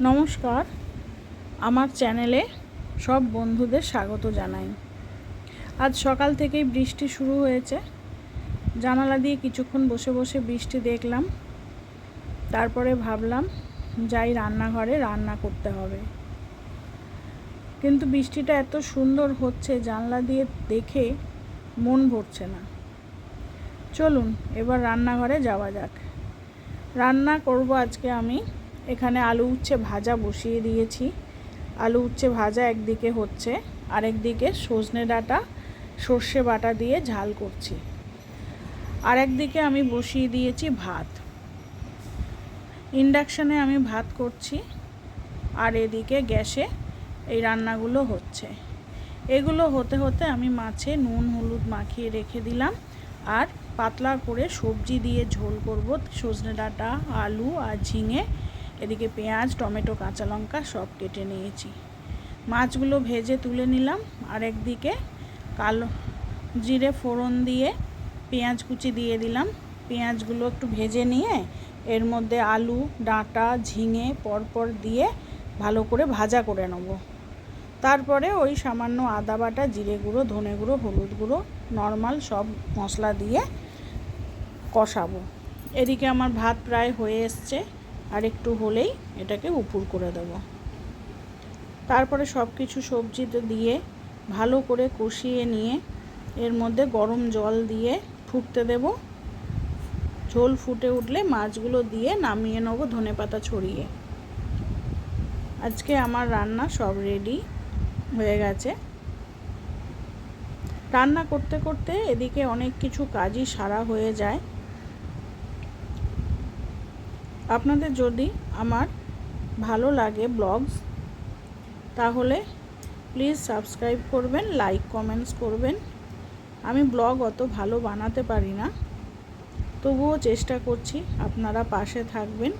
নমস্কার, আমার চ্যানেলে সব বন্ধুদের স্বাগত জানাই। আজ সকাল থেকেই বৃষ্টি শুরু হয়েছে। জানালা দিয়ে কিছুক্ষণ বসে বসে বৃষ্টি দেখলাম, তারপরে ভাবলাম যাই রান্নাঘরে রান্না করতে হবে। কিন্তু বৃষ্টিটা এত সুন্দর হচ্ছে, জানলা দিয়ে দেখে মন ভরছে না। চলুন এবার রান্নাঘরে যাওয়া যাক। রান্না করব আজকে আমি। এখানে আলু উচ্ছে ভাজা বসিয়ে দিয়েছি। আলু উচ্ছে ভাজা একদিকে হচ্ছে, আরেকদিকে সজনে ডাঁটা সর্ষে বাটা দিয়ে ঝাল করছি। আর একদিকে আমি বসিয়ে দিয়েছি ভাত। ইন্ডাকশানে আমি ভাত করছি, আর এদিকে গ্যাসে এই রান্নাগুলো হচ্ছে। এগুলো হতে হতে আমি মাছে নুন হলুদ মাখিয়ে রেখে দিলাম, আর পাতলা করে সবজি দিয়ে ঝোল করব। সজনে ডাঁটা, আলু আর ঝিঙে, এদিকে পেঁয়াজ টমেটো কাঁচা লঙ্কা সব কেটে নিয়েছি। মাছগুলো ভেজে তুলে নিলাম। আর একদিকে কালো জিরে ফোড়ন দিয়ে পেঁয়াজ কুচি দিয়ে দিলাম। পেঁয়াজগুলো একটু ভেজে নিয়ে এর মধ্যে আলু ডাঁটা ঝিঙে পরপর দিয়ে ভালো করে ভাজা করে নেব। তারপরে ওই সামান্য আদা বাটা, জিরে গুঁড়ো, ধনে গুঁড়ো, হলুদ গুঁড়ো, নর্মাল সব মশলা দিয়ে কষাবো। এদিকে আমার ভাত প্রায় হয়ে এসছে, আর একটু হলেই এটাকে উপুর করে দেব। তারপরে সব কিছু সবজিতে দিয়ে ভালো করে কষিয়ে নিয়ে এর মধ্যে গরম জল দিয়ে ফুটতে দেব। ঝোল ফুটে উঠলে মাছগুলো দিয়ে নামিয়ে নেব ধনেপাতা ছড়িয়ে। আজকে আমার রান্না সব রেডি হয়ে গেছে। রান্না করতে করতে এদিকে অনেক কিছু কাজই সারা হয়ে যায়। আপনাদের যদি আমার ভালো লাগে ব্লগস, তাহলে প্লিজ সাবস্ক্রাইব করবেন, লাইক কমেন্টস করবেন। আমি ব্লগ অত ভালো বানাতে পারি না, তবুও চেষ্টা করছি, আপনারা পাশে থাকবেন।